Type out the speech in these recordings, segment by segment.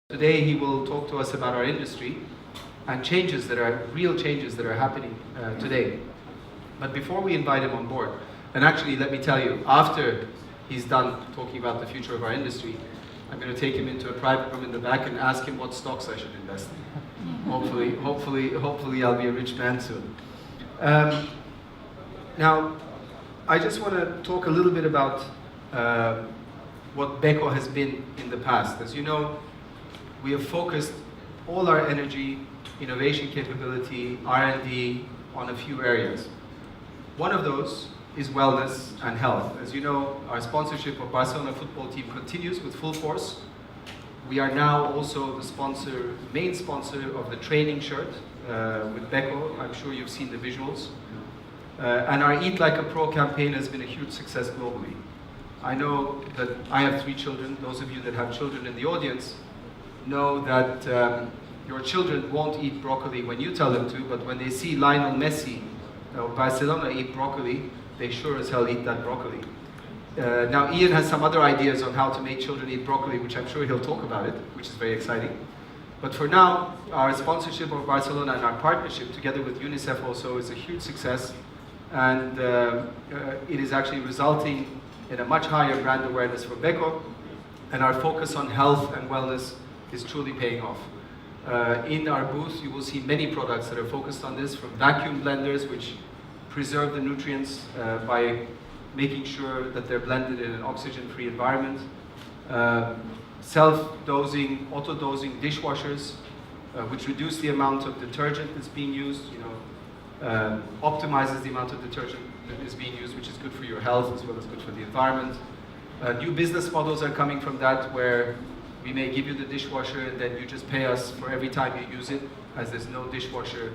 Today he will talk to us about our industry and changes that are real changes that are happening today. But before we invite him on board, and actually let me tell you, after he's done talking about the future of our industry, I'm going to take him into a private room in the back and ask him what stocks I should invest in. Hopefully I'll be a rich man soon. Now, I just want to talk a little bit about what Beko has been in the past. As you know, we have focused all our energy, innovation capability, R&D on a few areas. One of those is wellness and health. As you know, our sponsorship of Barcelona football team continues with full force. We are now also the main sponsor of the training shirt with Beko. I'm sure you've seen the visuals. And our Eat Like a Pro campaign has been a huge success globally. I know that I have 3 children. Those of you that have children in the audience know that your children won't eat broccoli when you tell them to, but when they see Lionel Messi of Barcelona eat broccoli, they sure as hell eat that broccoli. Now Ian has some other ideas on how to make children eat broccoli, which I'm sure he'll talk about it, which is very exciting. But for now, our sponsorship of Barcelona and our partnership together with UNICEF also is a huge success, and it is actually resulting in a much higher brand awareness for Beko, and our focus on health and wellness is truly paying off. In our booth, you will see many products that are focused on this, from vacuum blenders, which preserve the nutrients by making sure that they're blended in an oxygen-free environment, self-dosing, auto-dosing dishwashers, which reduce the amount of detergent that's being used, optimizes the amount of detergent that is being used, which is good for your health as well as good for the environment. New business models are coming from that, where we may give you the dishwasher and then you just pay us for every time you use it, as there's no dishwasher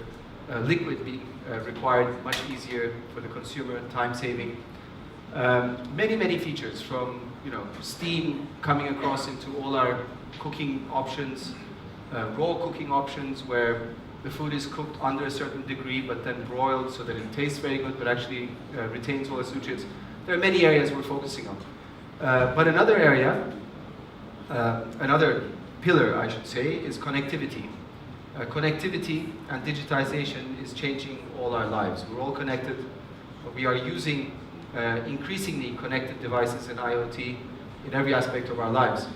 liquid being required, much easier for the consumer, time saving. Many features, from steam coming across into all our cooking options, raw cooking options where the food is cooked under a certain degree but then broiled so that it tastes very good but actually retains all its nutrients. There are many areas we're focusing on. But another area, another pillar, I should say, is connectivity. Connectivity and digitization is changing all our lives. We're all connected. We are using increasingly connected devices and IoT in every aspect of our lives.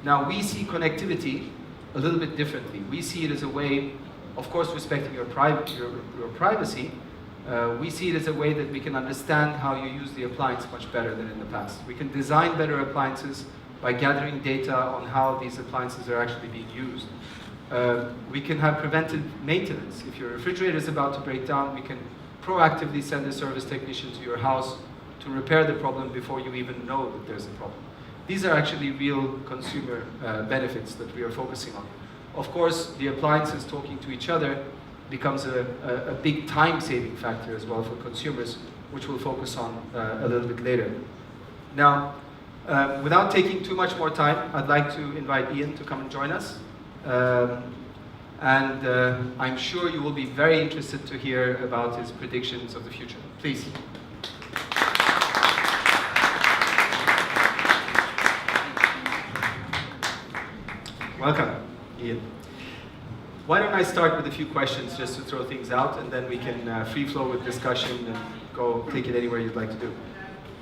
Now, we see connectivity a little bit differently. We see it as a way, of course, respecting your privacy. We see it as a way that we can understand how you use the appliance much better than in the past. We can design better appliances by gathering data on how these appliances are actually being used. We can have preventive maintenance. If your refrigerator is about to break down, we can proactively send a service technician to your house to repair the problem before you even know that there's a problem. These are actually real consumer benefits that we are focusing on. Of course, the appliances talking to each other becomes a big time-saving factor as well for consumers, which we'll focus on a little bit later. Now, without taking too much more time, I'd like to invite Ian to come and join us. I'm sure you will be very interested to hear about his predictions of the future. Please. Welcome, Ian. Why don't I start with a few questions just to throw things out, and then we can free flow with discussion and go take it anywhere you'd like to do.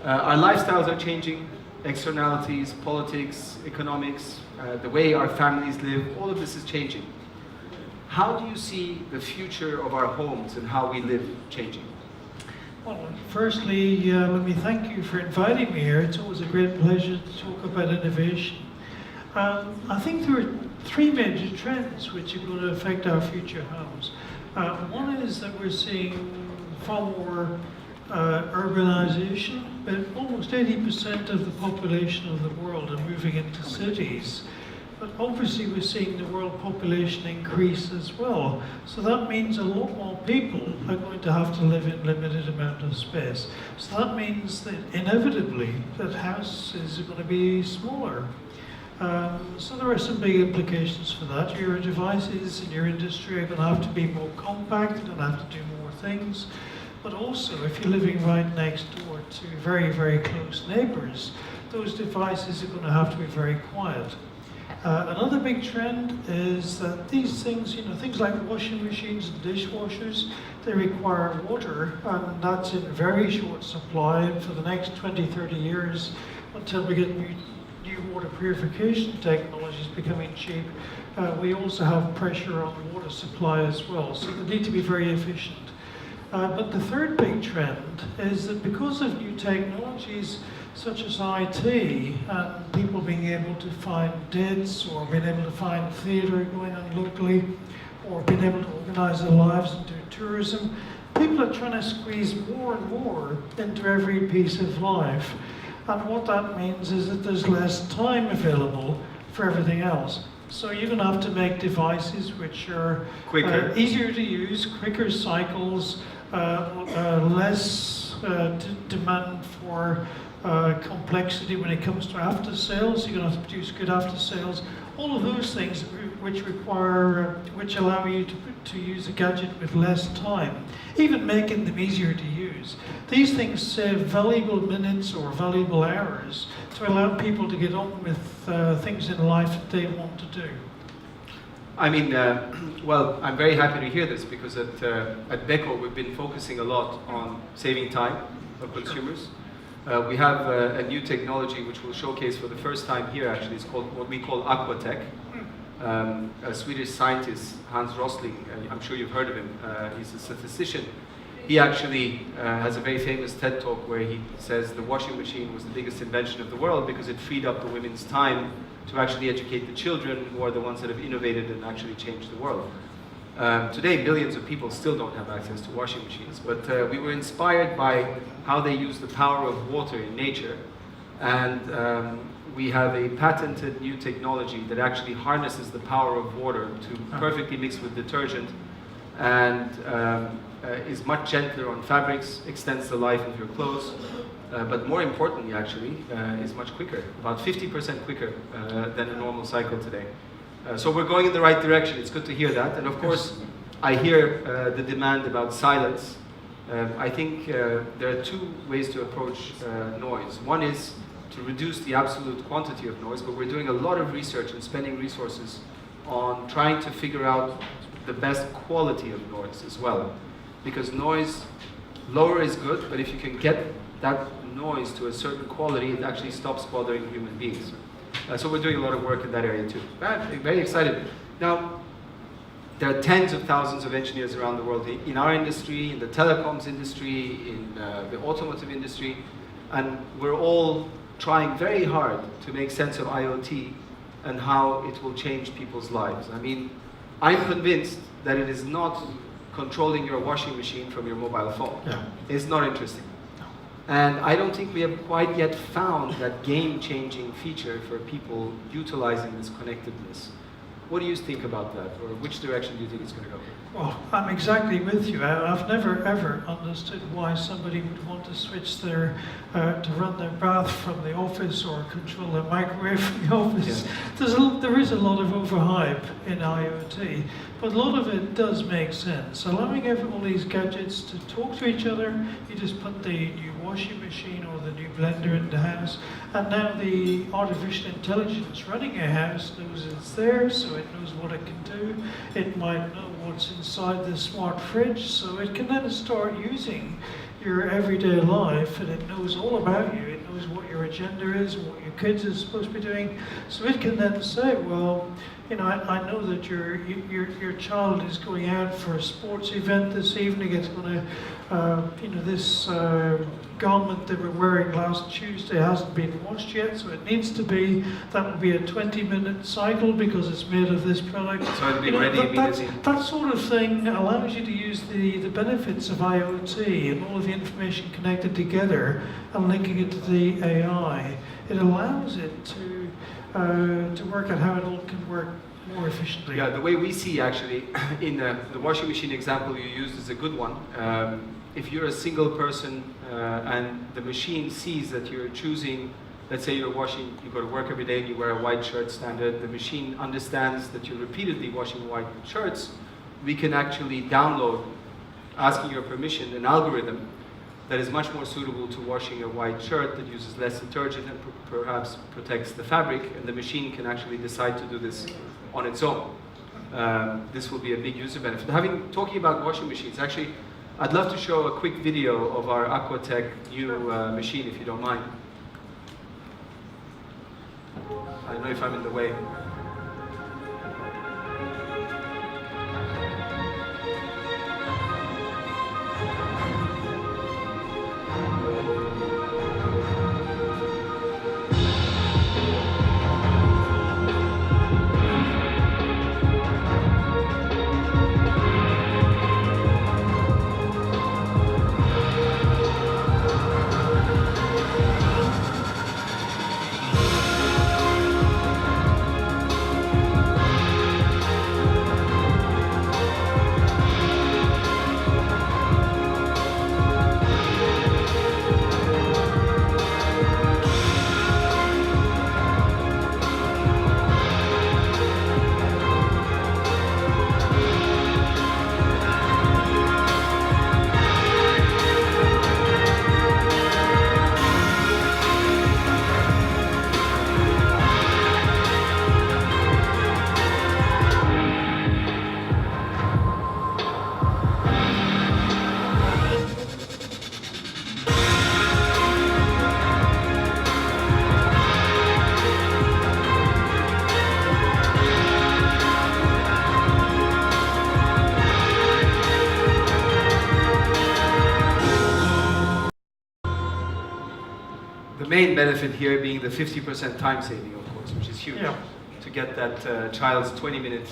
Our lifestyles are changing. Externalities, politics, economics, the way our families live, all of this is changing. How do you see the future of our homes and how we live changing? Well, firstly, let me thank you for inviting me here. It's always a great pleasure to talk about innovation. I think there are 3 major trends which are going to affect our future homes. One is that we're seeing far more urbanization, but almost 80% of the population of the world are moving into cities. But obviously we're seeing the world population increase as well. So that means a lot more people are going to have to live in limited amount of space. So that means that inevitably that houses are going to be smaller. So there are some big implications for that. Your devices in your industry are going to have to be more compact, they're going to have to do more things. But also, if you're living right next door to very close neighbors, those devices are going to have to be very quiet. Another big trend is that these things, things like washing machines and dishwashers, they require water, and that's in very short supply. And for the next 20, 30 years, until we get new water purification technologies becoming cheap, we also have pressure on the water supply as well. So they need to be very efficient. But the third big trend is that because of new technologies such as IT and people being able to find debts or being able to find theatre going on locally or being able to organise their lives and do tourism, people are trying to squeeze more and more into every piece of life. And what that means is that there's less time available for everything else. So you're going to have to make devices which are quicker, easier to use, quicker cycles, less demand for complexity when it comes to after sales. You're going to have to produce good after sales. All of those things which allow you to use a gadget with less time, even making them easier to use. These things save valuable minutes or valuable hours to allow people to get on with things in life that they want to do. I mean, well, I'm very happy to hear this because at Beko we've been focusing a lot on saving time of consumers. We have a new technology which we'll showcase for the first time here. Actually, it's called what we call Aquatech. A Swedish scientist, Hans Rosling, I'm sure you've heard of him. He's a statistician. He actually has a very famous TED talk where he says the washing machine was the biggest invention of the world because it freed up the women's time to actually educate the children who are the ones that have innovated and actually changed the world. Today, billions of people still don't have access to washing machines, but we were inspired by how they use the power of water in nature, and we have a patented new technology that actually harnesses the power of water to perfectly mix with detergent and is much gentler on fabrics, extends the life of your clothes, but more importantly actually is much quicker, about 50% quicker than a normal cycle today. So we're going in the right direction. It's good to hear that. And of course, I hear the demand about silence. I think there are two ways to approach noise. One is to reduce the absolute quantity of noise, but we're doing a lot of research and spending resources on trying to figure out the best quality of noise as well. Because noise, lower is good, but if you can get that noise to a certain quality, it actually stops bothering human beings. So we're doing a lot of work in that area too. I'm very excited. Now, there are tens of thousands of engineers around the world in our industry, in the telecoms industry, in the automotive industry, and we're all trying very hard to make sense of IoT and how it will change people's lives. I mean, I'm convinced that it is not controlling your washing machine from your mobile phone. Yeah. It's not interesting. And I don't think we have quite yet found that game-changing feature for people utilizing this connectedness. What do you think about that, or which direction do you think it's going to go? Well, I'm exactly with you. I've never ever understood why somebody would want to switch their, to run their bath from the office or control their microwave from the office. Yeah. There is a lot of overhype in IoT, but a lot of it does make sense. Allowing all these gadgets to talk to each other, you just put the new washing machine or the new blender in the house, and now the artificial intelligence running your house knows it's there, so it knows what it can do. It might know what's inside the smart fridge, so it can then start using your everyday life, and it knows all about you. It knows what your agenda is, what your kids are supposed to be doing. So it can then say, well, you know, I know that your child is going out for a sports event this evening. It's going to, you know, this garment they were wearing last Tuesday hasn't been washed yet, so it needs to be. That will be a 20-minute cycle because it's made of this product. So it'll be ready immediately. That sort of thing allows you to use the benefits of IoT and all of the information connected together and linking it to the AI. It allows it to work out how it all can work more efficiently. Yeah, the way we see actually, in the washing machine example you used is a good one. If you're a single person and the machine sees that you're choosing, let's say you're washing, you go to work every day and you wear a white shirt standard, the machine understands that you're repeatedly washing white shirts, we can actually download, asking your permission, an algorithm that is much more suitable to washing a white shirt that uses less detergent and perhaps protects the fabric, and the machine can actually decide to do this on its own. This will be a big user benefit. Talking about washing machines, actually, I'd love to show a quick video of our Aquatech new machine, if you don't mind. I don't know if I'm in the way. The main benefit here being the 50% time saving, of course, which is huge. Yeah. To get that child's 20-minute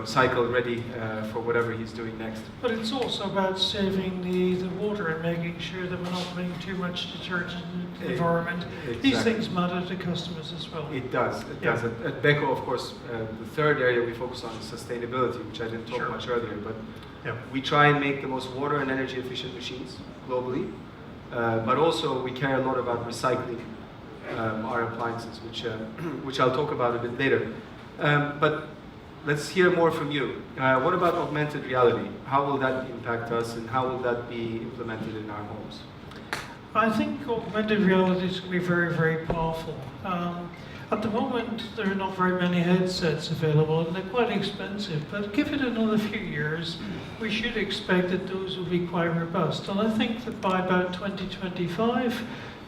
cycle ready for whatever he's doing next. But it's also about saving the water and making sure that we're not putting too much detergent in the environment. Exactly. These things matter to customers as well. It does. It does. At Beko, of course, the third area we focus on is sustainability, which I didn't talk much earlier. But we try and make the most water and energy efficient machines globally. But also we care a lot about recycling our appliances, which I'll talk about a bit later. But let's hear more from you. What about augmented reality? How will that impact us, and how will that be implemented in our homes? I think augmented reality is going to be very, very powerful. At the moment, there are not very many headsets available, and they're quite expensive. But give it another few years, we should expect that those will be quite robust. And I think that by about 2025,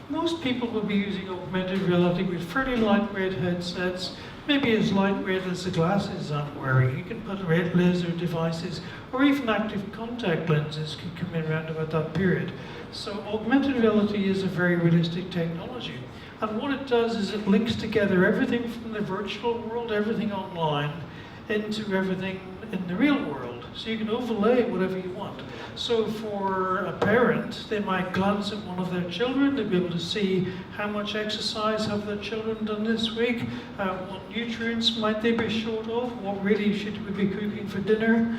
most people will be using augmented reality with fairly lightweight headsets, maybe as lightweight as the glasses I'm wearing. You can put red laser devices, or even active contact lenses can come in around about that period. So augmented reality is a very realistic technology. And what it does is it links together everything from the virtual world, everything online, into everything in the real world. So you can overlay whatever you want. So for a parent, they might glance at one of their children, they'll be able to see how much exercise have their children done this week, what nutrients might they be short of, what really should we be cooking for dinner.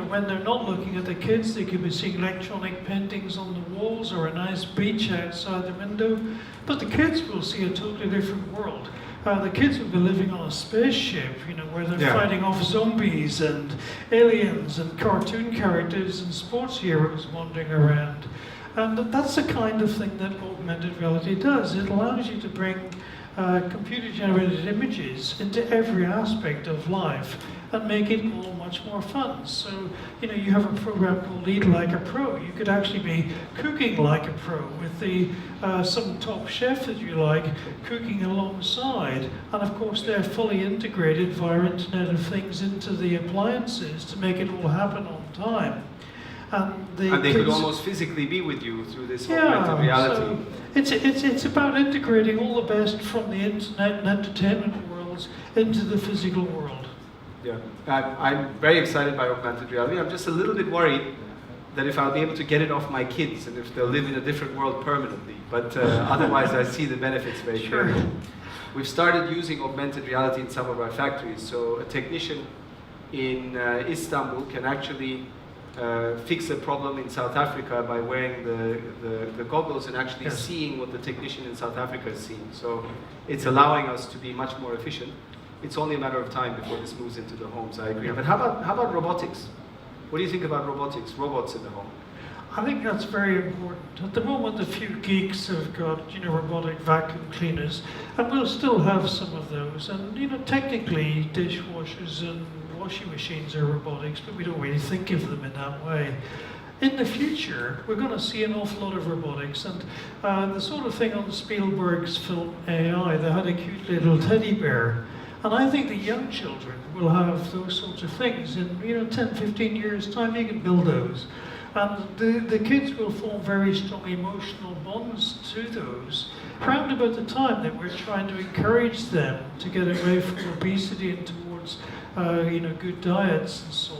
When they're not looking at the kids, they could be seeing electronic paintings on the walls or a nice beach outside the window. But the kids will see a totally different world. The kids will be living on a spaceship, where they're fighting off zombies and aliens and cartoon characters and sports heroes wandering around. And that's the kind of thing that augmented reality does. It allows you to bring computer-generated images into every aspect of life and make it all much more fun. So, you have a program called Eat Like a Pro. You could actually be cooking like a pro with some top chef that you like cooking alongside. And of course, they're fully integrated via Internet of Things into the appliances to make it all happen on time. And they could almost physically be with you through this augmented reality. So it's about integrating all the best from the internet and entertainment worlds into the physical world. Yeah, I'm very excited by augmented reality. I'm just a little bit worried that if I'll be able to get it off my kids and if they'll live in a different world permanently. But otherwise, I see the benefits very clearly. We've started using augmented reality in some of our factories. So a technician in Istanbul can actually fix a problem in South Africa by wearing the goggles and actually seeing what the technician in South Africa is seeing. So it's allowing us to be much more efficient. It's only a matter of time before this moves into the homes, I agree. But how about robotics? What do you think about robotics, robots in the home? I think that's very important. At the moment, a few geeks have got, robotic vacuum cleaners, and we'll still have some of those. And, technically, dishwashers and washing machines are robotics, but we don't really think of them in that way. In the future, we're going to see an awful lot of robotics, and the sort of thing on Spielberg's film AI, they had a cute little teddy bear. And I think the young children will have those sorts of things. In 10, 15 years' time, you can build those. And the kids will form very strong emotional bonds to those. Around about the time that we're trying to encourage them to get away from obesity and towards good diets and so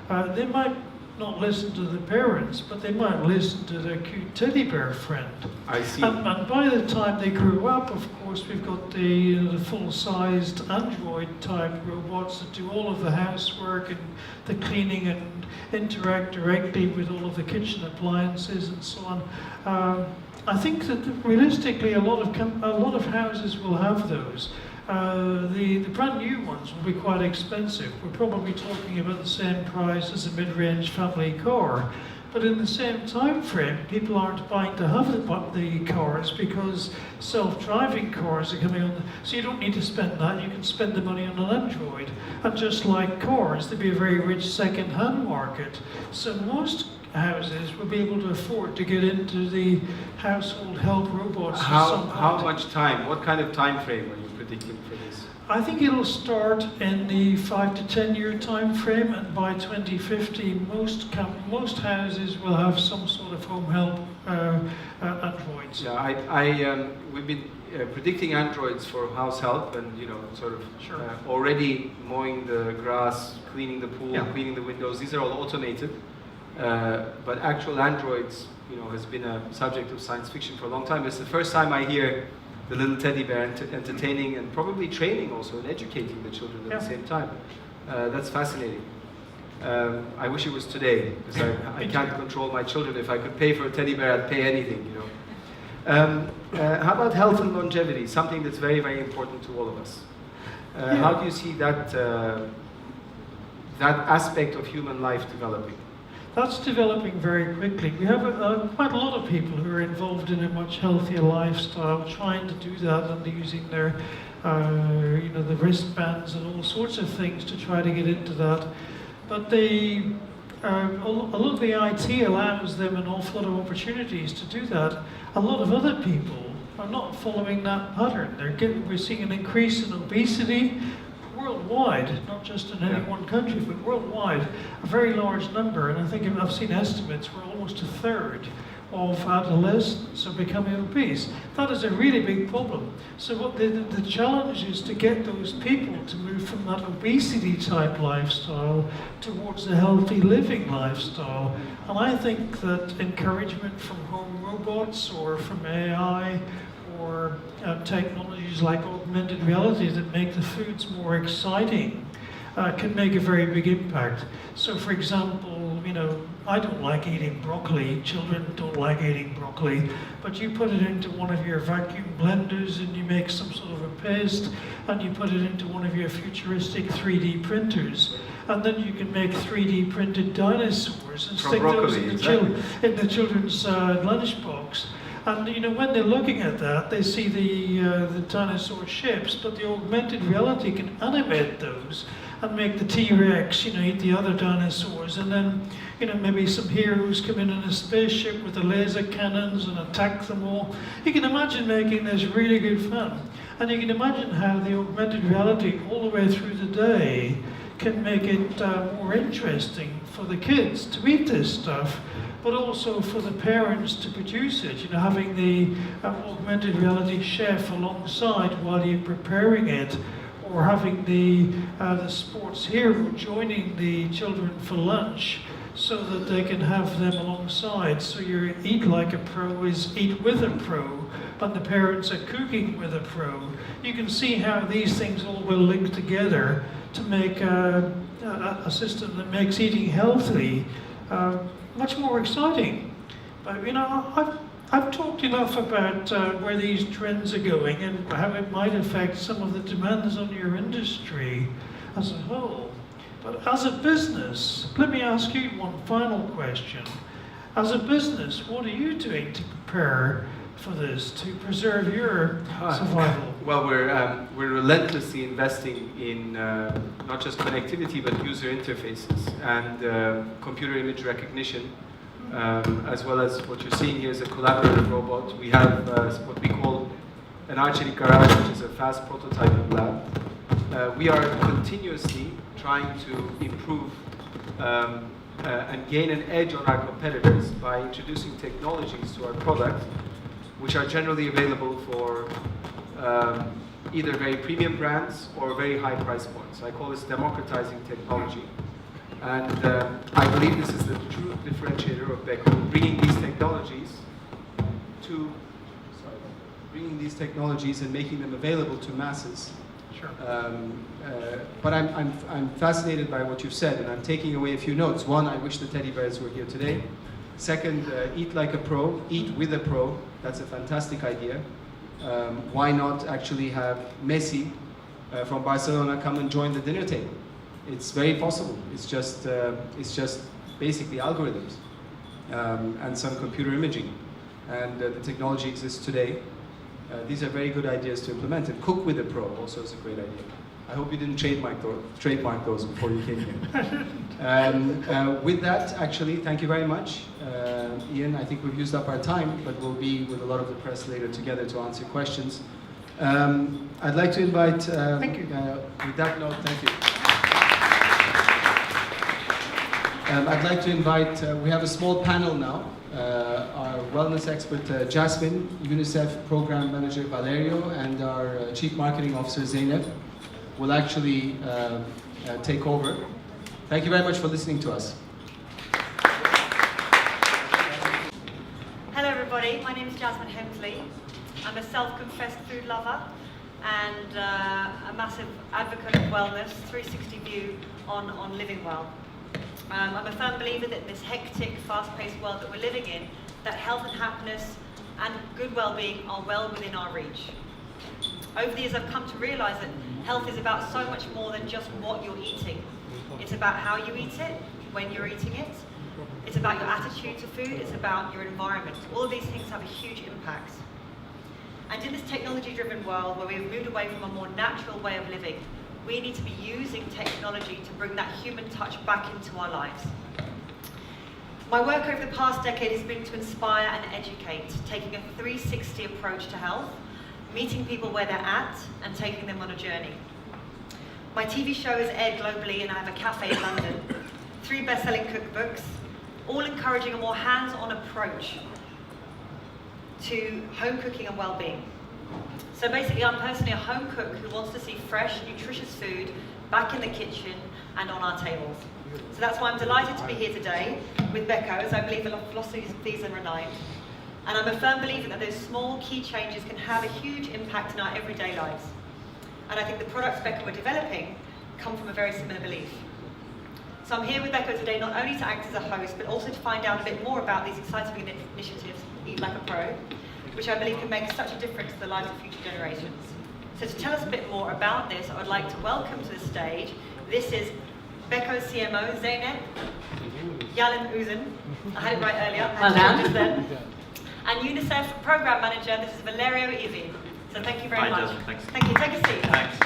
on, they might not listen to the parents, but they might listen to their cute teddy bear friend. I see. And by the time they grew up, of course, we've got the full-sized Android-type robots that do all of the housework and the cleaning and interact directly with all of the kitchen appliances and so on. I think that realistically, a lot of houses will have those. The brand new ones will be quite expensive. We're probably talking about the same price as a mid-range family car. But in the same time frame, people aren't buying to have the cars because self-driving cars are coming on. So you don't need to spend that. You can spend the money on an Android. And just like cars, there'd be a very rich second-hand market. So most houses will be able to afford to get into the household help robots. How much time? What kind of time frame are you predicting for this? I think it'll start in the 5 to 10 year time frame, and by 2050 most houses will have some sort of home help androids. Yeah, we've been predicting androids for house help and already mowing the grass, cleaning the pool, cleaning the windows. These are all automated. But actual androids, has been a subject of science fiction for a long time. It's the first time I hear the little teddy bear entertaining and probably training also and educating the children at the same time. That's fascinating. I wish it was today, because I can't control my children. If I could pay for a teddy bear, I'd pay anything, How about health and longevity? Something that's very, very important to all of us. How do you see that aspect of human life developing? That's developing very quickly. We have quite a lot of people who are involved in a much healthier lifestyle, trying to do that, and using their, the wristbands and all sorts of things to try to get into that. But a lot of the IT allows them an awful lot of opportunities to do that. A lot of other people are not following that pattern. We're seeing an increase in obesity worldwide, not just in any one country, but worldwide, a very large number. And I think I've seen estimates where almost a third of adolescents are becoming obese. That is a really big problem. So what the challenge is to get those people to move from that obesity type lifestyle towards a healthy living lifestyle. And I think that encouragement from home robots or from AI or technologies like augmented reality that make the foods more exciting can make a very big impact. So for example, I don't like eating broccoli, children don't like eating broccoli, but you put it into one of your vacuum blenders and you make some sort of a paste, and you put it into one of your futuristic 3D printers, and then you can make 3D printed dinosaurs and stick those in the children's lunchbox. And when they're looking at that, they see the dinosaur ships, but the augmented reality can animate those and make the T-Rex, eat the other dinosaurs, and then, maybe some heroes come in a spaceship with the laser cannons and attack them all. You can imagine making this really good fun, and you can imagine how the augmented reality all the way through the day can make it more interesting for the kids to eat this stuff, but also for the parents to produce it, having the augmented reality chef alongside while you're preparing it, or having the sports hero joining the children for lunch so that they can have them alongside. So your eat like a pro is eat with a pro, and the parents are cooking with a pro. You can see how these things all will link together to make a system that makes eating healthy much more exciting. But I've talked enough about where these trends are going and how it might affect some of the demands on your industry as a whole. But as a business, let me ask you one final question. As a business, what are you doing to prepare for this, to preserve your survival? Well, we're relentlessly investing in not just connectivity, but user interfaces and computer image recognition, as well as what you're seeing here is a collaborative robot. We have what we call an archery garage, which is a fast prototyping lab. We are continuously trying to improve and gain an edge on our competitors by introducing technologies to our product, which are generally available for either very premium brands or very high price points. I call this democratizing technology. And I believe this is the true differentiator of Beko, bringing these technologies and making them available to masses. Sure. But I'm fascinated by what you've said, and I'm taking away a few notes. One, I wish the teddy bears were here today. Second, eat like a pro, eat with a pro. That's a fantastic idea. Why not actually have Messi from Barcelona come and join the dinner table? It's very possible. It's just basically algorithms and some computer imaging, and the technology exists today. These are very good ideas to implement. And cook with a pro also is a great idea. I hope you didn't trademark those before you came here. With that, actually, thank you very much. Ian, I think we've used up our time, but we'll be with a lot of the press later together to answer questions. I'd like to invite, Thank you. With that note, thank you. I'd like to invite, we have a small panel now. Our wellness expert, Jasmine, UNICEF Program Manager, Valerio, and our Chief Marketing Officer, Zeynep, will actually take over. Thank you very much for listening to us. Hello everybody, my name is Jasmine Hemsley. I'm a self-confessed food lover and a massive advocate of wellness, 360 view on living well. I'm a firm believer that in this hectic, fast-paced world that we're living in, that health and happiness and good well-being are well within our reach. Over the years I've come to realise that health is about so much more than just what you're eating. It's about how you eat it, when you're eating it. It's about your attitude to food, it's about your environment. All of these things have a huge impact. And in this technology-driven world where we've moved away from a more natural way of living, we need to be using technology to bring that human touch back into our lives. My work over the past decade has been to inspire and educate, taking a 360 approach to health, meeting people where they're at and taking them on a journey. My TV show is aired globally and I have a cafe in London, 3 best-selling cookbooks, all encouraging a more hands-on approach to home cooking and well-being. So basically, I'm personally a home cook who wants to see fresh, nutritious food back in the kitchen and on our tables. So that's why I'm delighted to be here today with Beko, as I believe philosophies are renowned. And I'm a firm believer that those small key changes can have a huge impact in our everyday lives. And I think the products Beko are developing come from a very similar belief. So I'm here with Beko today not only to act as a host, but also to find out a bit more about these exciting initiatives, Eat Like a Pro, which I believe can make such a difference to the lives of future generations. So to tell us a bit more about this, I would like to welcome to the stage, this is Beko CMO, Zeynep Yalın Uzun, I had it right earlier, I had to just then. And UNICEF Program Manager, this is Valerio Ivi. So thank you very much. Jasmine, thanks. Thank you, take a seat. Thanks.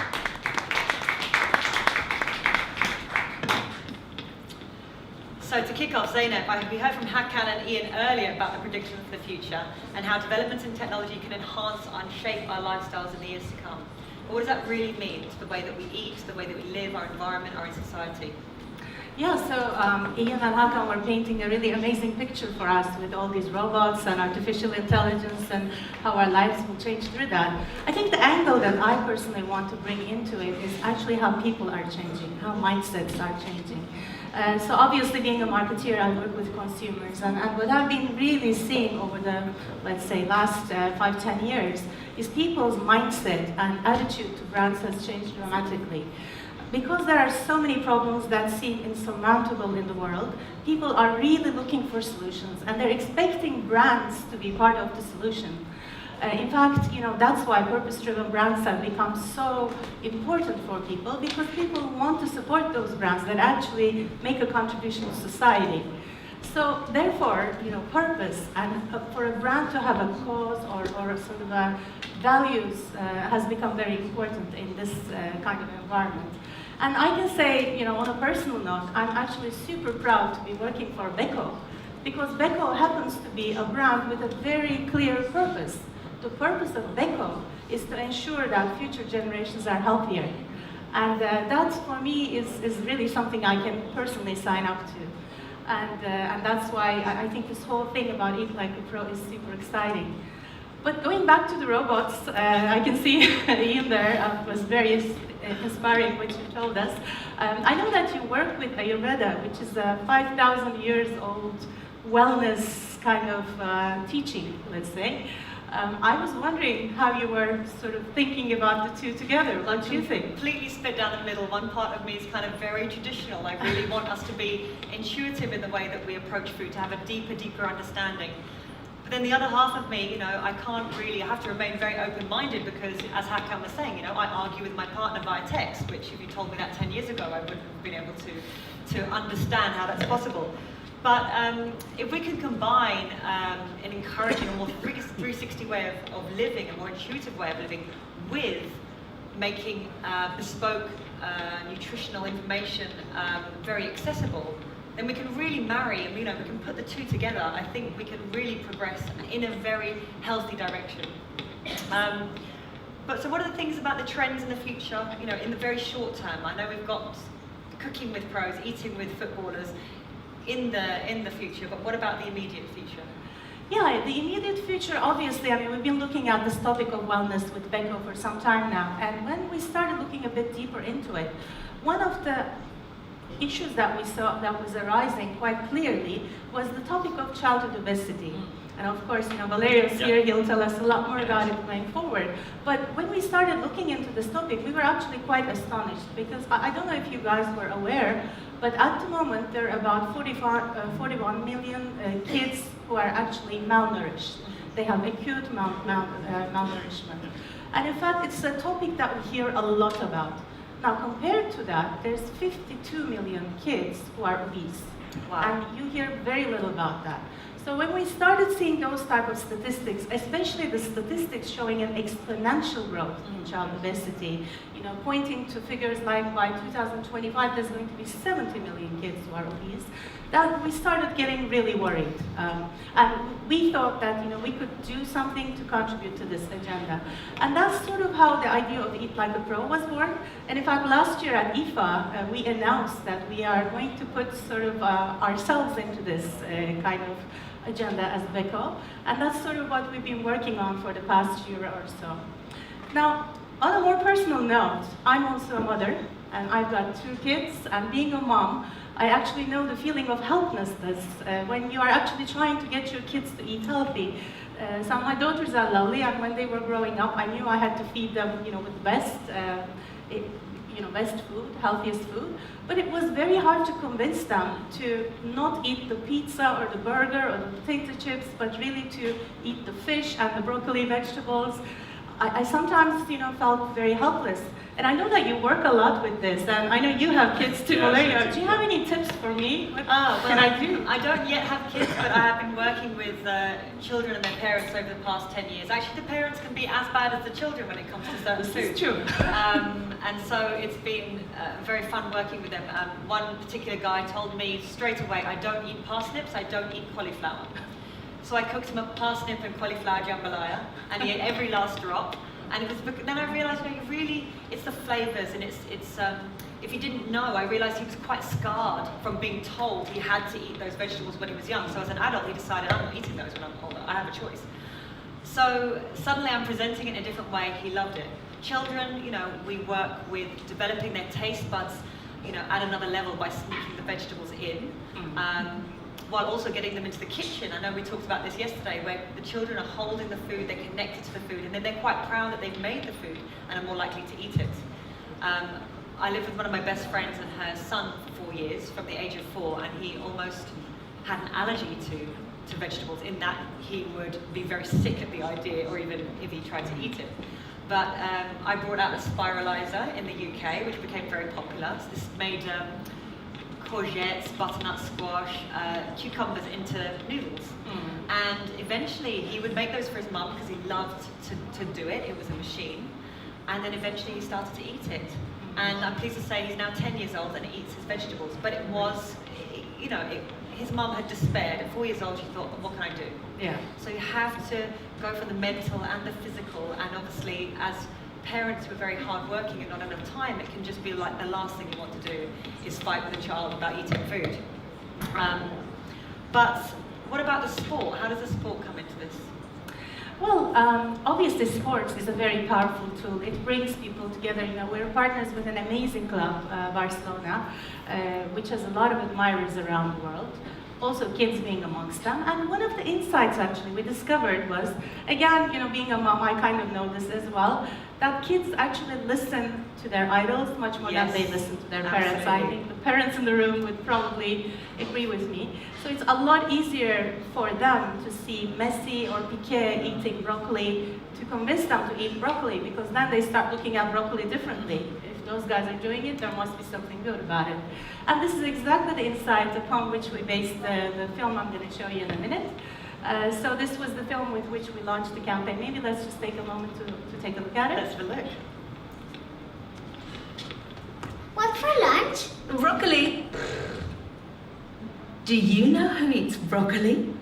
So to kick off, Zeynep, we heard from Hakan and Ian earlier about the predictions for the future and how developments in technology can enhance and shape our lifestyles in the years to come. But what does that really mean to the way that we eat, the way that we live, our environment, our society? Yeah, so Ian and Hakan were painting a really amazing picture for us with all these robots and artificial intelligence and how our lives will change through that. I think the angle that I personally want to bring into it is actually how people are changing, how mindsets are changing. So obviously being a marketeer, I work with consumers, and what I've been really seeing over the, let's say, last 5-10 years is people's mindset and attitude to brands has changed dramatically. Because there are so many problems that seem insurmountable in the world, people are really looking for solutions, and they're expecting brands to be part of the solution. In fact, that's why purpose-driven brands have become so important for people, because people want to support those brands that actually make a contribution to society. So therefore, purpose and for a brand to have a cause or a sort of a values has become very important in this kind of environment. And I can say, on a personal note, I'm actually super proud to be working for Beko, because Beko happens to be a brand with a very clear purpose. The purpose of Beko is to ensure that future generations are healthier. And that, for me, is really something I can personally sign up to. And that's why I think this whole thing about Eat Like a Pro is super exciting. But going back to the robots, I can see Ian there. It was very inspiring what you told us. I know that you work with Ayurveda, which is a 5,000 years old wellness kind of teaching, let's say. I was wondering how you were sort of thinking about the two together. What do you think? Completely split down the middle. One part of me is kind of very traditional. I really want us to be intuitive in the way that we approach food, to have a deeper understanding. But then the other half of me, I have to remain very open-minded, because as Hakan was saying, I argue with my partner via text, which if you told me that 10 years ago, I wouldn't have been able to understand how that's possible. But if we can combine an encouraging, a more 360 way of living, a more intuitive way of living, with making bespoke nutritional information very accessible, then we can really marry, and we can put the two together. I think we can really progress in a very healthy direction. But so what are the things about the trends in the future, in the very short term? I know we've got cooking with pros, eating with footballers in the future, but what about the immediate future? Yeah, the immediate future, obviously, we've been looking at this topic of wellness with Beko for some time now, and when we started looking a bit deeper into it, one of the issues that we saw that was arising quite clearly was the topic of childhood obesity. And of course, Valerio's here, he'll tell us a lot more about it going forward. But when we started looking into this topic, we were actually quite astonished, because I don't know if you guys were aware, but at the moment there are about 41 million kids who are actually malnourished. They have acute malnourishment. And in fact, it's a topic that we hear a lot about. Now, compared to that, there's 52 million kids who are obese. Wow. And you hear very little about that. So when we started seeing those type of statistics, especially the statistics showing an exponential growth in child obesity, pointing to figures like by 2025 there's going to be 70 million kids who are obese, that we started getting really worried. And we thought that we could do something to contribute to this agenda. And that's sort of how the idea of Eat Like a Pro was born. And in fact, last year at IFA, we announced that we are going to put sort of ourselves into this kind of agenda as Beko, and that's sort of what we've been working on for the past year or so. Now, on a more personal note, I'm also a mother, and I've got 2 kids, and being a mom, I actually know the feeling of helplessness when you are actually trying to get your kids to eat healthy. So my daughters are lovely, and when they were growing up, I knew I had to feed them, with the best food, healthiest food, but it was very hard to convince them to not eat the pizza or the burger or the potato chips, but really to eat the fish and the broccoli vegetables. I sometimes, felt very helpless. And I know that you work a lot with this, and I know you have kids too, Valeria. Do you have any tips for me? What can I do? I don't yet have kids, but I have been working with children and their parents over the past 10 years. Actually, the parents can be as bad as the children when it comes to certain food. This is true. And so it's been very fun working with them. One particular guy told me straight away, I don't eat parsnips, I don't eat cauliflower. So I cooked him a parsnip and cauliflower jambalaya, and he ate every last drop. And then I realised, it's the flavours, and it's if he didn't know, I realised he was quite scarred from being told he had to eat those vegetables when he was young. So as an adult, he decided, I'm not eating those when I'm older, I have a choice. So suddenly I'm presenting it in a different way, he loved it. Children, we work with developing their taste buds, at another level by sneaking the vegetables in. While also getting them into the kitchen. I know we talked about this yesterday, where the children are holding the food, they're connected to the food, and then they're quite proud that they've made the food and are more likely to eat it. I lived with one of my best friends and her son for 4 years, from the age of 4, and he almost had an allergy to vegetables, in that he would be very sick at the idea, or even if he tried to eat it. But I brought out a spiralizer in the UK, which became very popular. So this made courgettes, butternut squash, cucumbers into noodles. And eventually he would make those for his mum because he loved to do it. It was a machine. And then eventually he started to eat it. And I'm pleased to say he's now 10 years old and eats his vegetables. But it was, you know, his mum had despaired. At 4 years old, she thought, what can I do? Yeah. So you have to go for the mental and the physical. And obviously, as parents who are very hardworking and not enough time, it can just be like the last thing you want to do is fight with a child about eating food. But what about the sport? How does the sport come into this? Well, obviously sports is a very powerful tool. It brings people together. You know, we're partners with an amazing club, Barcelona, which has a lot of admirers around the world. Also kids being amongst them. And one of the insights actually we discovered was, again, you know, being a mom, I kind of know this as well, that kids actually listen to their idols much more than they listen to their parents. I think the parents in the room would probably agree with me. So it's a lot easier for them to see Messi or Piqué eating broccoli to convince them to eat broccoli, because then they start looking at broccoli differently. If those guys are doing it, there must be something good about it. And this is exactly the insight upon which we based the film I'm going to show you in a minute. So this was the film with which we launched the campaign. Maybe let's just take a moment to take a look at it. Let's have a look. What for lunch? Broccoli. Do you know who eats broccoli?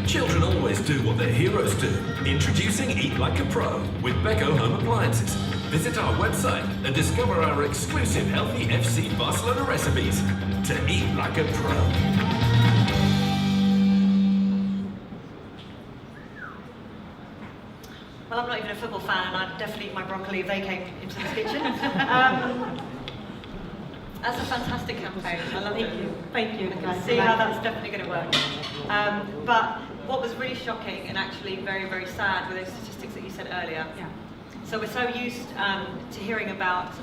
Children always do what their heroes do. Introducing Eat Like a Pro with Beko Home Appliances. Visit our website and discover our exclusive healthy FC Barcelona recipes to eat like a pro. Well, I'm not even a football fan, and I'd definitely eat my broccoli if they came into this kitchen. That's a fantastic campaign. I love it. Thank you. I can see how that's definitely going to work. But what was really shocking and actually very, very sad were those statistics that you said earlier. Yeah. So we're so used to hearing about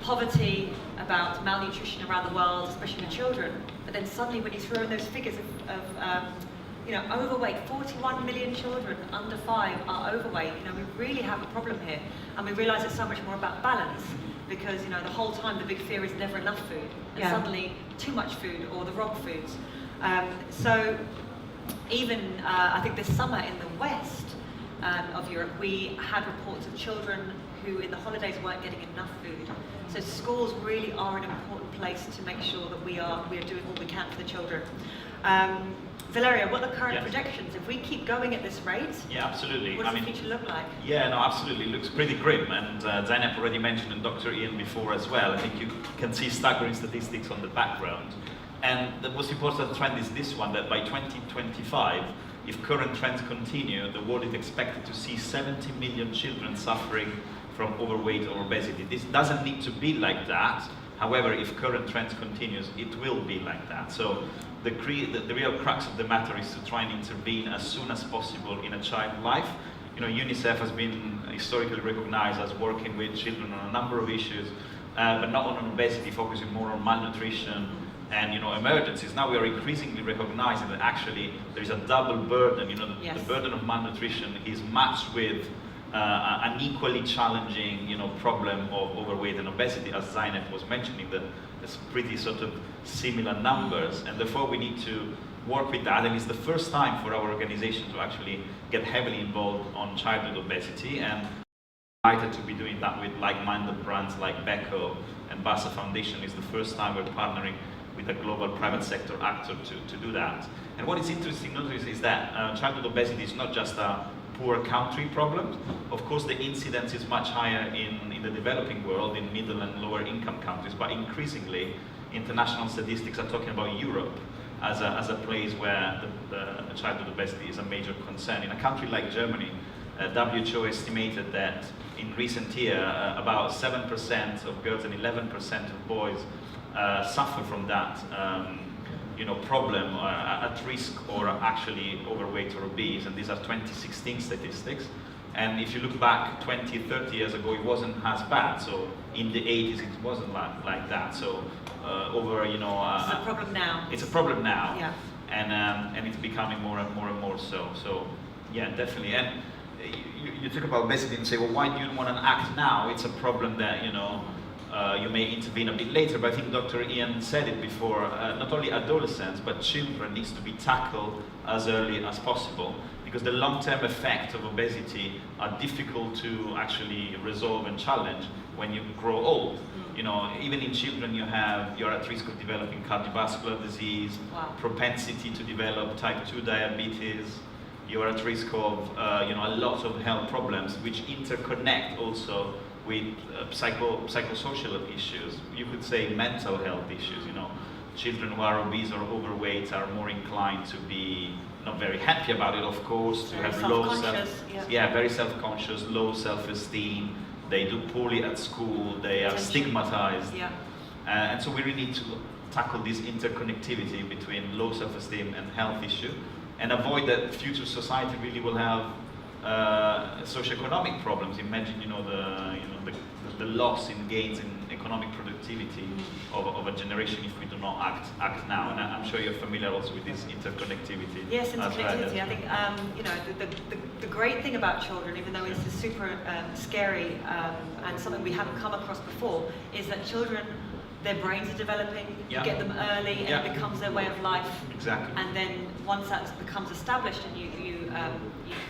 poverty, about malnutrition around the world, especially in children. But then suddenly, when you throw in those figures of you know, overweight, 41 million children under 5 are overweight. You know, we really have a problem here, and we realise it's so much more about balance. Because, you know, the whole time the big fear is never enough food, and suddenly too much food or the wrong foods. So even I think this summer in the west of Europe, we had reports of children who in the holidays weren't getting enough food. So schools really are an important place to make sure that we are doing all we can for the children. Valeria, what are the current projections? If we keep going at this rate, yeah, absolutely. What does the future look like? Yeah, no, absolutely. It looks pretty grim, and Zainab already mentioned, and Dr. Ian before as well. I think you can see staggering statistics on the background. And the most important trend is this one, that by 2025, if current trends continue, the world is expected to see 70 million children suffering from overweight or obesity. This doesn't need to be like that. However, if current trends continues, it will be like that. So the real crux of the matter is to try and intervene as soon as possible in a child's life. You know, UNICEF has been historically recognized as working with children on a number of issues, but not on obesity, focusing more on malnutrition and, you know, emergencies. Now we are increasingly recognizing that actually there is a double burden. You know, the burden of malnutrition is matched with an equally challenging, you know, problem of overweight and obesity, as Zainab was mentioning, that there's pretty sort of similar numbers, and therefore we need to work with that. And it's the first time for our organization to actually get heavily involved on childhood obesity, and excited to be doing that with like-minded brands like Beko and Barca Foundation. Is the first time we're partnering with a global private sector actor to do that. And what is interesting to notice is that childhood obesity is not just a poor country problems. Of course, the incidence is much higher in the developing world, in middle and lower income countries, but increasingly, international statistics are talking about Europe as a place where the childhood obesity is a major concern. In a country like Germany, WHO estimated that in recent year, about 7% of girls and 11% of boys suffer from that problem, at risk or actually overweight or obese, and these are 2016 statistics. And if you look back 20, 30 years ago, it wasn't as bad. So in the 80s, it wasn't like that. So it's a problem now. It's a problem now. Yeah. And it's becoming more and more so. So yeah, definitely. And you talk about obesity and say, well, why do you want to act now? It's a problem that you may intervene a bit later, but I think Dr. Ian said it before, not only adolescents, but children needs to be tackled as early as possible, because the long-term effects of obesity are difficult to actually resolve and challenge when you grow old. Even in children you're at risk of developing cardiovascular disease, wow, propensity to develop type 2 diabetes, you're at risk of a lot of health problems which interconnect also with psychosocial issues. You could say mental health issues. Children who are obese or overweight are more inclined to be not very happy about it, of course, to have low very self-conscious, low self-esteem. They do poorly at school. They are stigmatized. Yeah. And so we really need to tackle this interconnectivity between low self-esteem and health issue, and avoid that future society really will have socioeconomic problems. Imagine, the loss in gains in economic productivity of a generation if we do not act now. And I'm sure you're familiar also with this interconnectivity. Yes, interconnectivity. I think the great thing about children, even though it's super scary and something we haven't come across before, is that children, their brains are developing, you get them early, and it becomes their way of life. Exactly. And then once that becomes established and you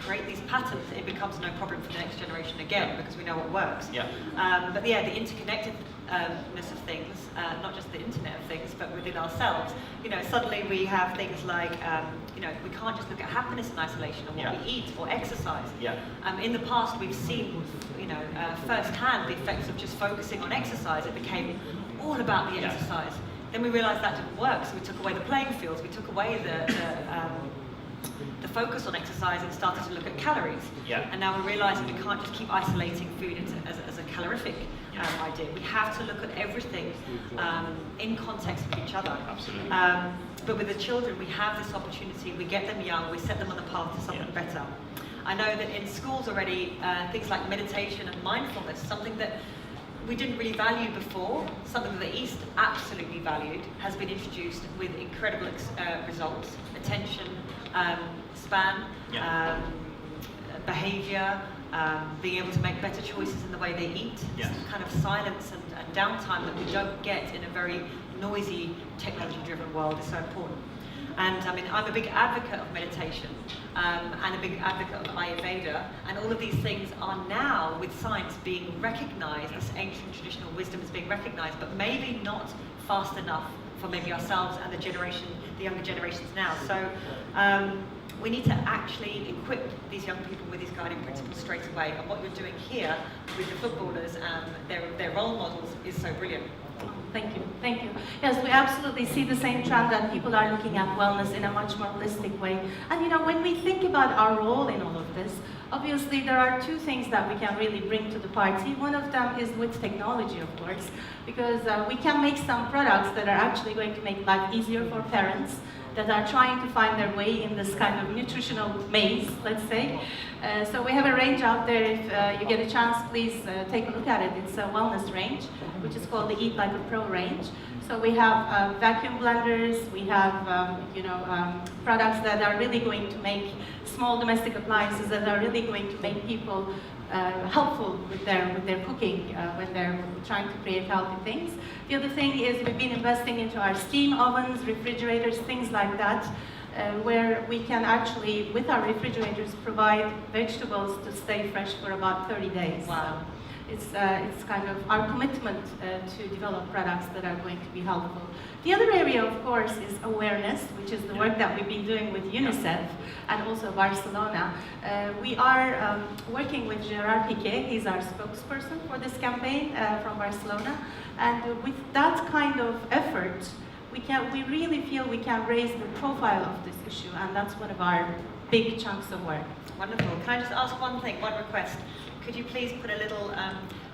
create these patterns, it becomes no problem for the next generation again, because we know what works. Yeah. But yeah, the interconnectedness of things, not just the internet of things, but within ourselves. Suddenly we have things like, we can't just look at happiness in isolation or what we eat or exercise. Yeah. In the past, we've seen, firsthand the effects of just focusing on exercise. It became all about the exercise. Then we realised that didn't work, so we took away the playing fields, we took away the focus on exercise and started to look at calories. Yeah. And now we're realising we can't just keep isolating food as a calorific idea. We have to look at everything in context with each other. Absolutely. But with the children, we have this opportunity. We get them young, we set them on the path to something better. I know that in schools already, things like meditation and mindfulness, something that we didn't really value before, something that the East absolutely valued, has been introduced with incredible results. Attention span, behavior, being able to make better choices in the way they eat. Yes. Kind of silence and downtime that we don't get in a very noisy, technology-driven world is so important. And I'm a big advocate of meditation and a big advocate of Ayurveda, and all of these things are now, with science, being recognized. This ancient traditional wisdom is being recognized, but maybe not fast enough for maybe ourselves and the younger generations now. So we need to actually equip these young people with these guiding principles straight away. And what you're doing here with the footballers and their role models is so brilliant. Thank you. Yes, we absolutely see the same trend that people are looking at wellness in a much more holistic way. And when we think about our role in all of this, obviously there are two things that we can really bring to the party. One of them is with technology, of course, because we can make some products that are actually going to make life easier for parents that are trying to find their way in this kind of nutritional maze, let's say. So we have a range out there. If you get a chance, please take a look at it. It's a wellness range, which is called the Eat Like a Pro range. So we have vacuum blenders, we have products that are really going to make small domestic appliances that are really going to make people helpful with their cooking when they're trying to create healthy things. The other thing is we've been investing into our steam ovens, refrigerators, things like that, where we can actually, with our refrigerators, provide vegetables to stay fresh for about 30 days. Wow. it's kind of our commitment to develop products that are going to be helpful. The other area, of course, is awareness, which is the work that we've been doing with UNICEF and also Barcelona. We are working with Gerard Piqué. He's our spokesperson for this campaign from Barcelona. And with that kind of effort, we really feel we can raise the profile of this issue, and that's one of our big chunks of work. Wonderful. Can I just ask one thing, one request? Could you please put a little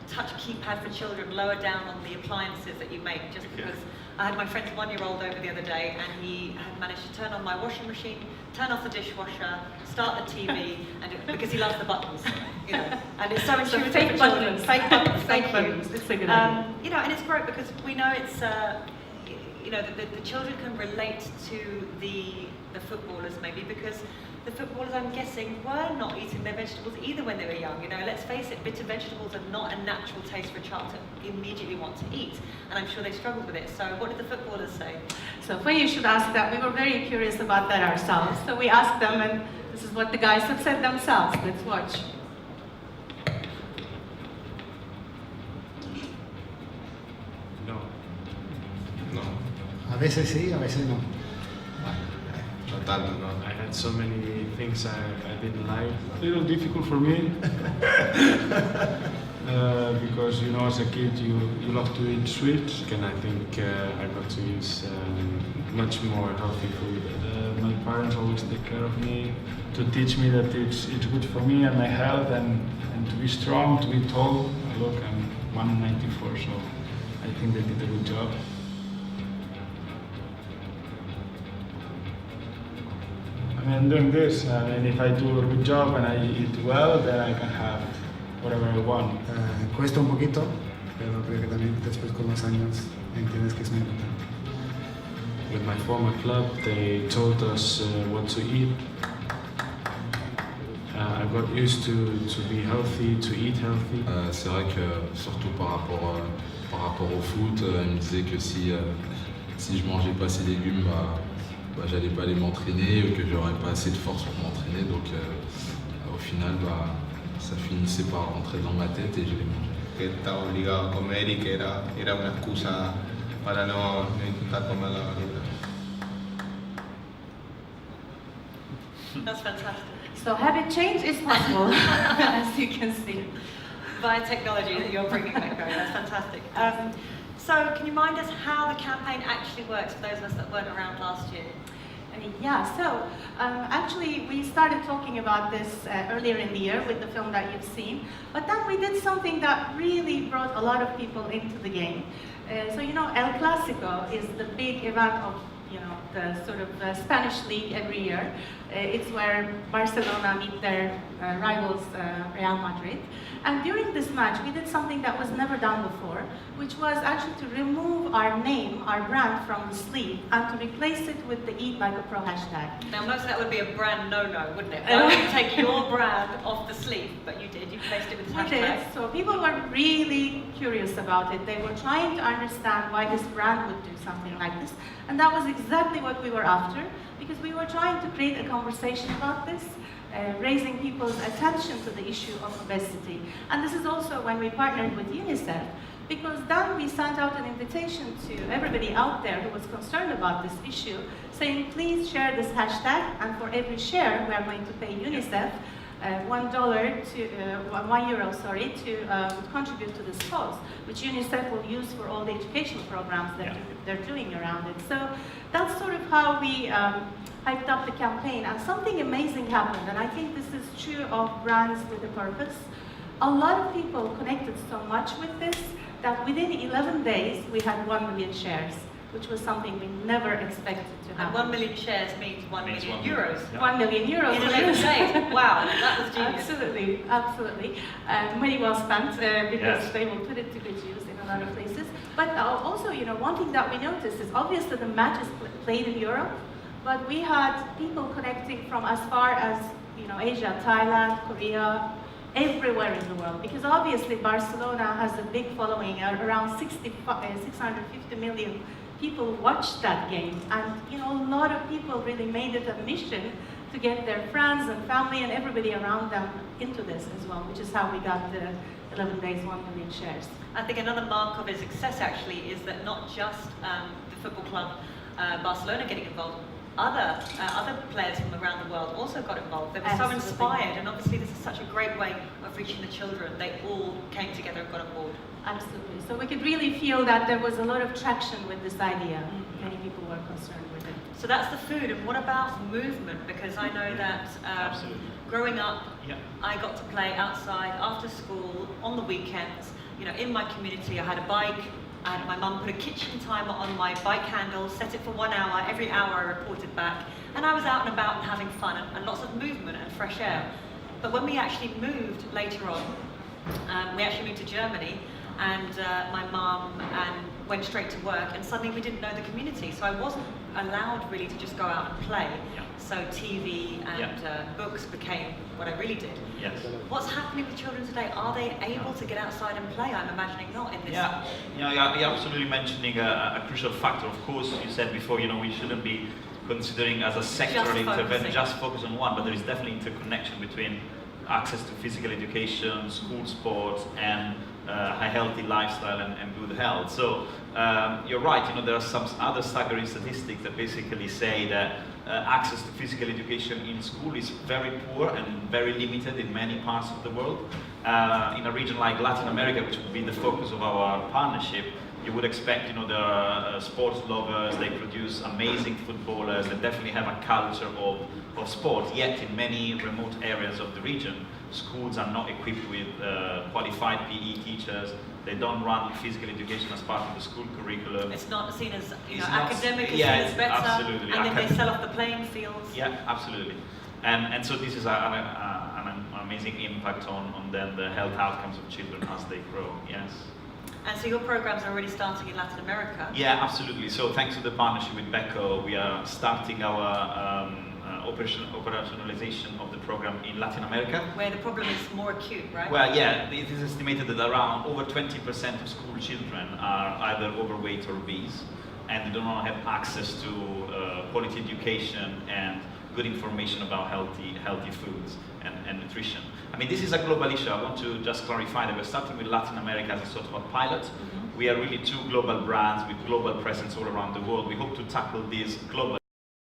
touch keypad for children lower down on the appliances that you make, just because I had my friend's 1-year-old over the other day and he had managed to turn on my washing machine, turn off the dishwasher, start the TV, and because he loves the buttons, you know, and it's so intuitive for children. Buttons. Fake buttons, thank you. Buttons. It's a good idea. You know, and it's great because we know it's, you know, the children can relate to the footballers maybe because the footballers, I'm guessing, were not eating their vegetables either when they were young. You know, let's face it, bitter vegetables are not a natural taste for a child to immediately want to eat, and I'm sure they struggled with it. So what did the footballers say? So funny you should ask that. We were very curious about that ourselves. So we asked them, and this is what the guys have said themselves. Let's watch. No. No, A veces sí, a veces no. no tanto, no. I had so many things I didn't like. A little difficult for me. Because, you know, as a kid you love to eat sweets, and I think I got to use much more healthy food. My parents always take care of me to teach me that it's good for me and my health and to be strong, to be tall. Look, I'm 194, so I think they did a good job. I'm doing this, and if I do a good job and I eat well, then I can have whatever I want. Cuesta un poquito, pero creo que también después con los años entiendes que es muy importante. With my former club, they told us what to eat. I got used to be healthy, to eat healthy. C'est vrai que surtout par rapport au foot, elle me disait que si je mangeais pas ces légumes, j'allais pas aller m'entraîner, que j'aurais pas assez de force pour m'entraîner, donc au final ça finissait par rentrer dans ma tête et je les mangeais. Que estaba obligado a comer y que era una excusa para no intentar comer la verdura. That's fantastic. So habit change is possible, as you can see. Via technology that you're bringing, Beko, that's fantastic. So can you remind us how the campaign actually works for those of us that weren't around last year? Yeah, so actually we started talking about this earlier in the year with the film that you've seen, but then we did something that really brought a lot of people into the game. So you know, El Clásico is the big event of, you know, the sort of Spanish league every year. It's where Barcelona meet their rivals Real Madrid. And during this match, we did something that was never done before, which was actually to remove our name, our brand from the sleeve, and to replace it with the Eat Like a Pro hashtag. Now, most of that would be a brand no-no, wouldn't it? Why would you take your brand off the sleeve? But you did, you placed it with the We hashtag. did. So people were really curious about it. They were trying to understand why this brand would do something like this. And that was exactly what we were after, because we were trying to create a conversation about this, raising people's attention to the issue of obesity. And this is also when we partnered with UNICEF, because then we sent out an invitation to everybody out there who was concerned about this issue, saying, please share this hashtag, and for every share, we are going to pay UNICEF €1 to contribute to this cause, which UNICEF will use for all the educational programs that they're doing around it. So that's sort of how we hyped up the campaign, and something amazing happened, and I think this is true of brands with a purpose. A lot of people connected so much with this that within 11 days we had 1 million shares, which was something we never expected to And happen. 1 million shares means 1 million euros. Yeah. 1 million euros. In 11 days. Wow, that was genius. Absolutely, absolutely. Money well spent because Yes. they will put it to good use in a lot of places. But also, you know, one thing that we noticed is obviously the match is played in Europe, but we had people connecting from as far as, you know, Asia, Thailand, Korea, everywhere in the world, because obviously Barcelona has a big following. Around 650 million people watched that game, and you know, a lot of people really made it a mission to get their friends and family and everybody around them into this as well, which is how we got the 11 days, 1 million shares. I think another mark of his success actually is that not just the football club Barcelona getting involved, other players from around the world also got involved. They were so inspired, and obviously this is such a great way of reaching the children. They all came together and got on board. Absolutely. So we could really feel that there was a lot of traction with this idea. Many people were concerned with it. So that's the food, and what about movement? Because I know that growing up, I got to play outside after school, on the weekends. You know, in my community I had a bike, and my mum put a kitchen timer on my bike handle, set it for 1 hour, every hour I reported back, and I was out and about and having fun, and lots of movement and fresh air. But when we actually moved later on, we actually moved to Germany, and my mum went straight to work, and suddenly we didn't know the community, so I wasn't allowed really to just go out and play. So TV and books became what I really did. Yes. What's happening with children today? Are they able to get outside and play? I'm imagining not in this. You're absolutely mentioning a crucial factor. Of course, you said before, you know, we shouldn't be considering as a sectoral intervention, just focus on one, but there is definitely interconnection between access to physical education, school sports, and a healthy lifestyle and good health. So you're right, you know, there are some other staggering statistics that basically say that access to physical education in school is very poor and very limited in many parts of the world. In a region like Latin America, which would be the focus of our partnership, you would expect, you know, there are sports lovers, they produce amazing footballers, they definitely have a culture of sport, yet in many remote areas of the region, schools are not equipped with qualified PE teachers, they don't run physical education as part of the school curriculum. It's not seen as, you know, academically seen as better, absolutely. and then they sell off the playing fields. Yeah, absolutely. And so this is an amazing impact on then the health outcomes of children as they grow, yes. And so your programs are already starting in Latin America? Yeah, absolutely. So thanks to the partnership with Beko, we are starting our operationalization of the program in Latin America. Where the problem is more acute, right? Well, yeah, it is estimated that around over 20% of school children are either overweight or obese, and they do not have access to quality education and good information about healthy foods and nutrition. I mean, this is a global issue. I want to just clarify that we're starting with Latin America as a sort of a pilot. We are really two global brands with global presence all around the world. We hope to tackle this globally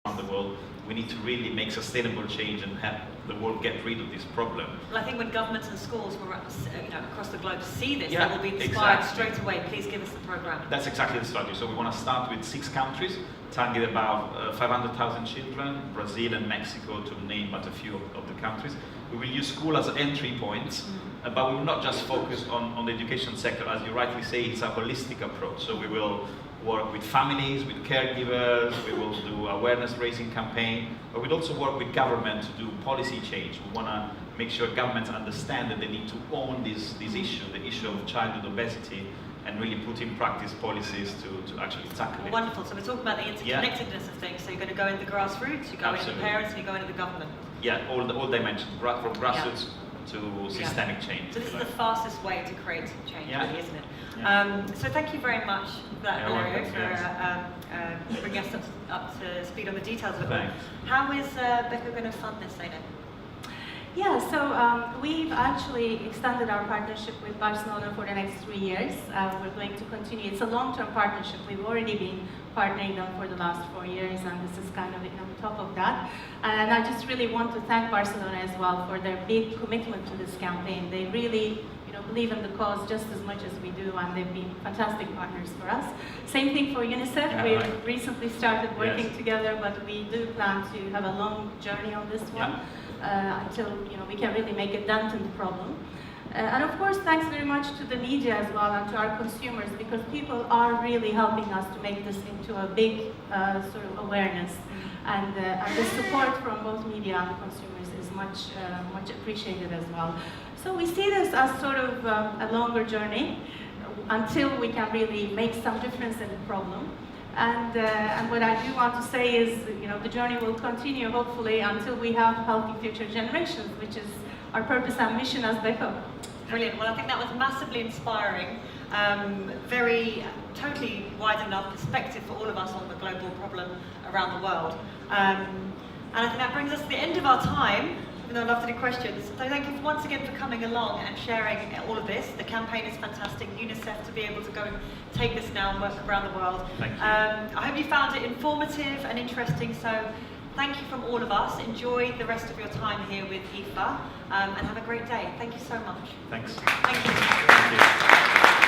around the world. We need to really make sustainable change and have the world get rid of this problem. Well, I think when governments and schools across the globe see this, they will be inspired straight away. Please give us the program. That's exactly the strategy. So we want to start with 6 countries, target about 500,000 children, Brazil and Mexico to name but a few of the countries. We will use school as entry points, but we will not just focus on the education sector. As you rightly say, it's a holistic approach. So we will work with families, with caregivers, we will do awareness raising campaign, but we'll also work with government to do policy change. We want to make sure governments understand that they need to own this issue, the issue of childhood obesity, and really put in practice policies to actually tackle it. Wonderful. So we're talking about the interconnectedness of things. So you're going to go into the grassroots, you go into the parents, and you go into the government. Yeah, all dimensions, from grassroots to systemic change. So this is the fastest way to create change, really, isn't it? So thank you very much for that, Valerio, for bringing us up to speed on the details of it all. How is Beko going to fund this, Zainab? Yeah, so we've actually extended our partnership with Barcelona for the next 3 years. We're going to continue. It's a long-term partnership. We've already been partnering them for the last 4 years, and this is kind of on top of that. And I just really want to thank Barcelona as well for their big commitment to this campaign. They really, believe in the cause just as much as we do, and they've been fantastic partners for us. Same thing for UNICEF. We've recently started working together, but we do plan to have a long journey on this one until we can really make a dent in the problem. And of course, thanks very much to the media as well and to our consumers, because people are really helping us to make this into a big sort of awareness. And the support from both media and consumers is much appreciated as well. So we see this as sort of a longer journey until we can really make some difference in the problem. And what I do want to say is, the journey will continue hopefully until we have healthy future generations, which is our purpose and mission as Beko. Brilliant. Well, I think that was massively inspiring. Totally widened our perspective for all of us on the global problem around the world. And I think that brings us to the end of our time. I'd love to do questions. So thank you once again for coming along and sharing all of this. The campaign is fantastic. UNICEF to be able to go and take this now and work around the world. Thank you. I hope you found it informative and interesting. So thank you from all of us. Enjoy the rest of your time here with IFA and have a great day. Thank you so much. Thanks. Thank you. Thank you.